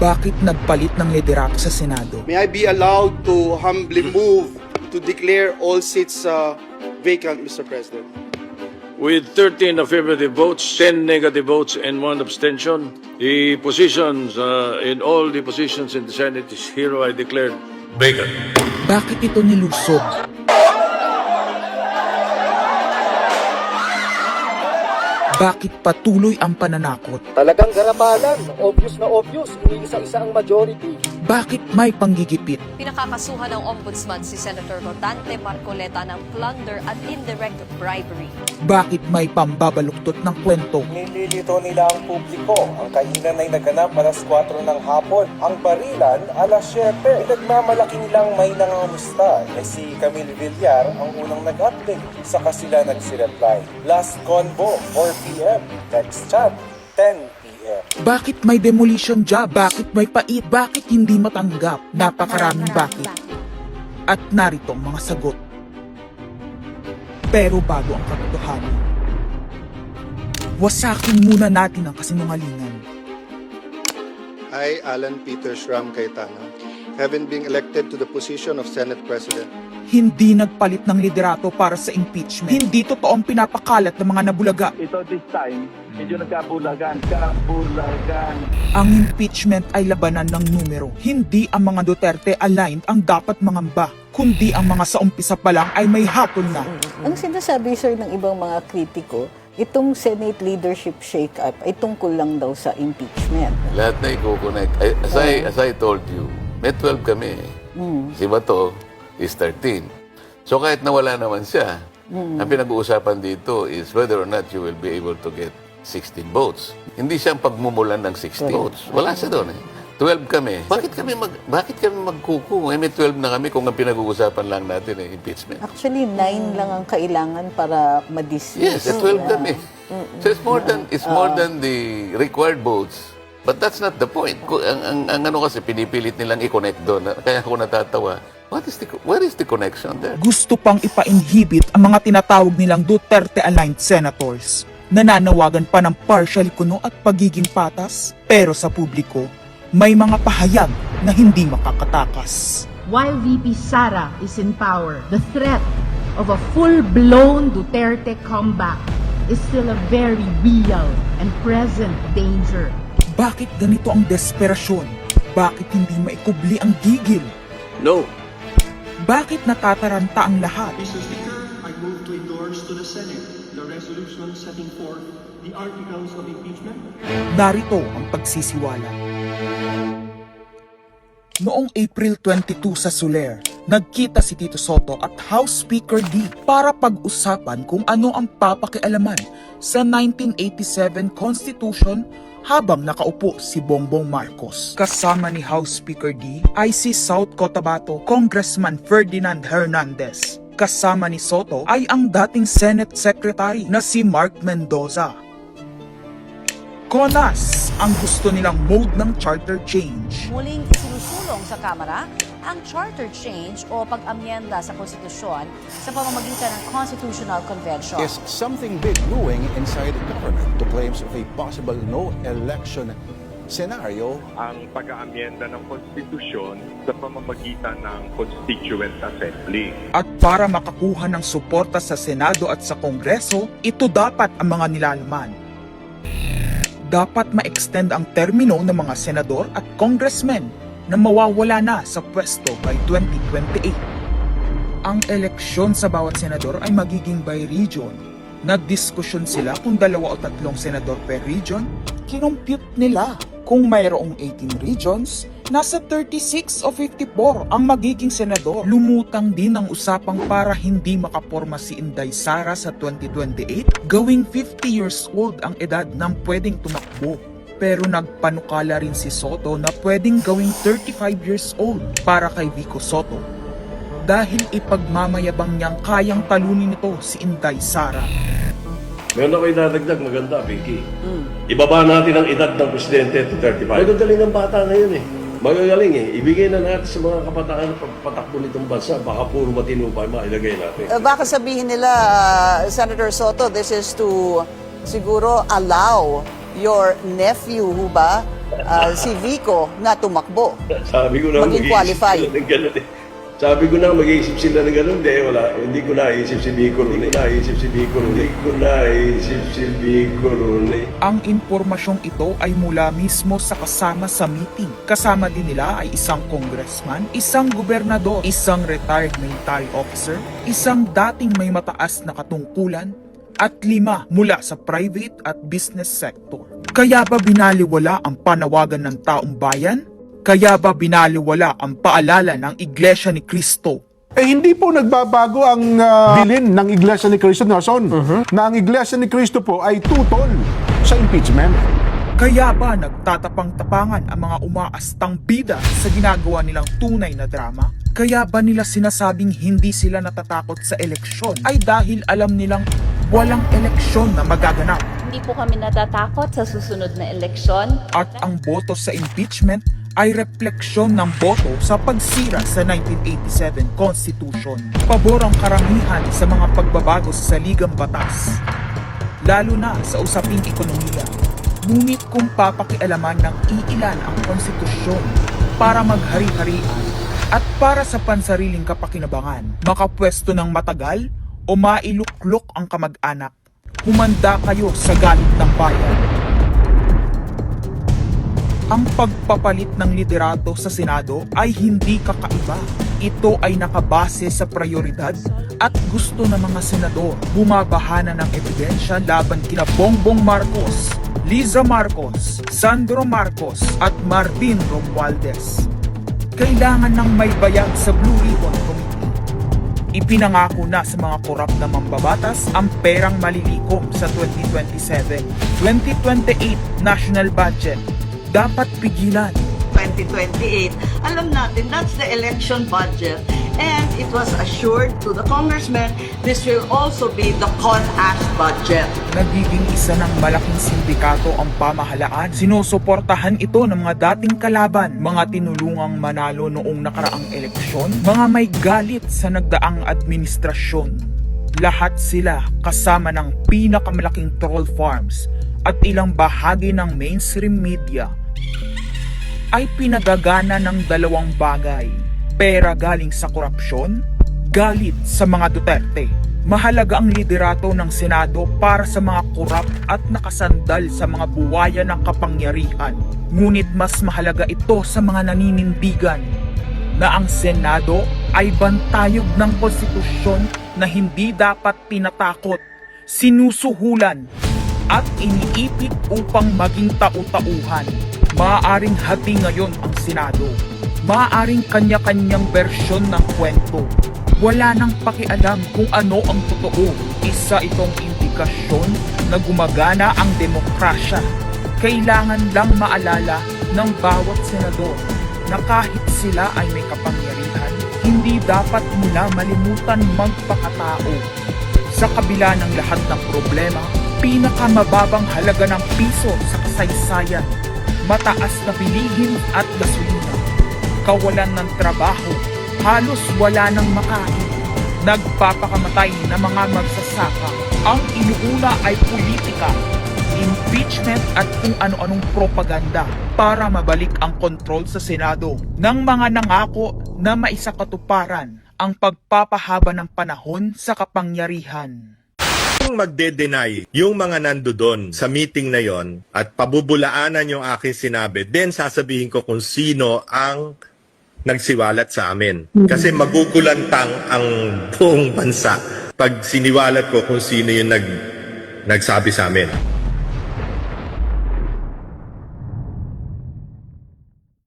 Bakit nagpalit ng liderato sa Senado? May I be allowed to humbly move to declare all seats vacant, Mr. President? With 13 affirmative votes, 10 negative votes, and 1 abstention, the positions in all the positions in the Senate is hereby declared vacant. Bakit ito nilusob? Bakit patuloy ang pananakot? Talagang garapalan, obvious na obvious, iniisa-isa ang majority. Bakit may panggigipit? Pinakakasuhan ng Ombudsman si Senator Rodante Marcoleta ng plunder at indirect bribery. Bakit may pambabaluktot ng kwento? Nililito nila ang publiko. Ang kainan ay naganap alas 4 ng hapon. Ang barilan alas 7. Pinagmamalaki nilang may nangangamusta. Si Camille Villar ang unang nag-update. Saka sila nagsi-reply. Last convo, 4 p.m. Next chat, 10 p.m. Bakit may demolition job? Bakit may pait? Bakit hindi matanggap? Napakaraming bakit. At narito ang mga sagot. Pero bago ang katotohanan, wasakin muna natin ang kasinungalingan. I, Alan Peter Schramm Cayetano, having been elected to the position of Senate President, Hindi nagpalit ng liderato para sa impeachment. Hindi totoong pinapakalat ng mga nabulaga. Ito this time, medyo nagkabulagan. Ang impeachment ay labanan ng numero. Hindi ang mga Duterte aligned ang dapat mangamba, kundi ang mga sa umpisa pa lang ay may hatol na. Ang sinasabi, sir, ng ibang mga kritiko, itong Senate leadership shake-up ay tungkol lang daw sa impeachment. Lahat na i-connect. As I told you, may 12 kami. Si Bato is 13. So kahit nawala naman siya, ang pinag-uusapan dito is whether or not you will be able to get 16 votes. Hindi siya ang pagmumulan ng 16 votes. Wala siya doon eh. 12 kami. Bakit kami magkuku? May 12 na kami kung ang pinag-uusapan lang natin eh, impeachment. Actually, 9 lang ang kailangan para ma-dismiss. Yes, 12 kami. So it's more than the required votes. But that's not the point. Ang ano kasi pinipilit nilang i-connect doon. Kaya ako natatawa. Where is the connection there? Gusto pang ipa-inhibit ang mga tinatawag nilang Duterte-aligned senators. Nananawagan pa ng partial kuno at pagiging patas. Pero sa publiko, may mga pahayag na hindi makakatakas. While VP Sara is in power, the threat of a full-blown Duterte comeback is still a very real and present danger. Bakit ganito ang desperasyon? Bakit hindi maikubli ang gigil? No. Bakit natataranta ang lahat? Mr. Speaker, I move to endorse to the Senate the resolution setting forth the articles of impeachment. Narito ang pagsisiwala. Noong April 22 sa Soler, nagkita si Tito Soto at House Speaker D para pag-usapan kung ano ang papakialaman sa 1987 Constitution habang nakaupo si Bongbong Marcos. Kasama ni House Speaker D ay si South Cotabato Congressman Ferdinand Hernandez. Kasama ni Soto ay ang dating Senate Secretary na si Mark Mendoza. Konas ang gusto nilang mode ng charter change. Muling isinusulong sa Kamara ang charter change o pag-amyenda sa konstitusyon sa pamamagitan ng Constitutional Convention. Is something big brewing inside the government to claims of a possible no-election scenario? Ang pag-aamyenda ng konstitusyon sa pamamagitan ng Constituent Assembly. At para makakuha ng suporta sa Senado at sa Kongreso, ito dapat ang mga nilalaman. Dapat ma-extend ang termino ng mga senador at congressmen na mawawala na sa pwesto by 2028. Ang eleksyon sa bawat senador ay magiging by region. Nagdiskusyon sila kung 2 o 3 senador per region. Kinumpute nila kung mayroong 18 regions, nasa 36 o 54 ang magiging senador. Lumutang din ang usapang para hindi makaporma si Inday Sara sa 2028, gawing 50 years old ang edad ng pwedeng tumakbo. Pero nagpanukala rin si Soto na pwedeng gawing 35 years old para kay Vico Soto. Dahil ipagmamayabang niyang kayang talunin nito si Inday Sara. Meron ako idadagdag, maganda, Vicky. Ibaba natin ang edad ng presidente to 35. Magagaling ang bata ngayon eh. Magagaling eh. Ibigay na natin sa mga kabataan na patakbo nitong bansa. Baka puro matinupay, mailagay natin. Baka sabihin nila, Senator Soto, this is to siguro allow your nephew, ba, si Vico na tumakbo. Sabi ko na Maging qualify. Ganun eh. Sabi ko na mag-iisip sila ng gano'n, hindi ko naisip si Vico ron eh. Ang impormasyong ito ay mula mismo sa kasama sa meeting. Kasama din nila ay isang congressman, isang gobernador, isang retired military officer, isang dating may mataas na katungkulan, at 5 mula sa private at business sector. Kaya ba binaliwala ang panawagan ng taong bayan? Kaya ba binaliwala ang paalala ng Iglesia ni Cristo? Hindi po nagbabago ang bilin ng Iglesia ni Cristo, Nelson, na ang Iglesia ni Cristo po ay tutol sa impeachment. Kaya ba nagtatapang-tapangan ang mga umaastang bida sa ginagawa nilang tunay na drama? Kaya ba nila sinasabing hindi sila natatakot sa eleksyon ay dahil alam nilang walang eleksyon na magaganap? Hindi po kami natatakot sa susunod na eleksyon. At ang boto sa impeachment ay refleksyon ng boto sa pagsira sa 1987 Constitution. Pabor ang karamihan sa mga pagbabago sa saligang batas, lalo na sa usaping ekonomiya. Ngunit kung papakialaman ng iilan ang konstitusyon para maghari-harian at para sa pansariling kapakinabangan, makapwesto ng matagal o mailuklok ang kamag-anak, humanda kayo sa galit ng bayan. Ang pagpapalit ng liderato sa Senado ay hindi kakaiba. Ito ay nakabase sa prioridad at gusto ng mga senador. Bumabahana ng ebidensya laban kina Bongbong Marcos, Liza Marcos, Sandro Marcos at Martin Romualdez. Kailangan ng may bayag sa Blue Ribbon Committee. Ipinangako na sa mga korap na mambabatas ang perang malilikom sa 2027. 2028 national budget. Dapat pigilan. 2028, alam natin that's the election budget, and it was assured to the congressman this will also be the CONAS budget. Nagiging isa ng malaking sindikato ang pamahalaan. Sinusuportahan ito ng mga dating kalaban, mga tinulungang manalo noong nakaraang eleksyon, mga may galit sa nagdaang administrasyon. Lahat sila kasama ng pinakamalaking troll farms at ilang bahagi ng mainstream media ay pinagagana ng 2 bagay. Pera galing sa korupsyon, galit sa mga Duterte. Mahalaga ang liderato ng Senado para sa mga korap at nakasandal sa mga buwaya ng kapangyarihan. Ngunit mas mahalaga ito sa mga naninindigan na ang Senado ay bantayog ng konstitusyon na hindi dapat tinatakot, sinusuhulan at iniipit upang maging tau-tauhan. Maaaring hati ngayon ang Senado. Maaaring kanya-kanyang bersyon ng kwento. Wala nang pakialam kung ano ang totoo. Isa itong indikasyon na gumagana ang demokrasya. Kailangan lang maalala ng bawat senador na kahit sila ay may kapangyarihan, hindi dapat nila malimutan magpakatao. Sa kabila ng lahat ng problema, pinakamababang halaga ng piso sa kasaysayan, mataas na bilihin at gasolina, kawalan ng trabaho, halos wala nang makain, nagpapakamatay na mga magsasaka. Ang inuuna ay politika, impeachment at kung ano-anong propaganda para mabalik ang kontrol sa Senado ng mga nangako na maisakatuparan ang pagpapahaba ng panahon sa kapangyarihan. Kung magde-deny yung mga nandoon sa meeting na yon at pabubulaanan yung aking sinabi, then sasabihin ko kung sino ang nagsiwalat sa amin. Kasi magugulantang ang buong bansa pag siniwalat ko kung sino yung nagsabi sa amin.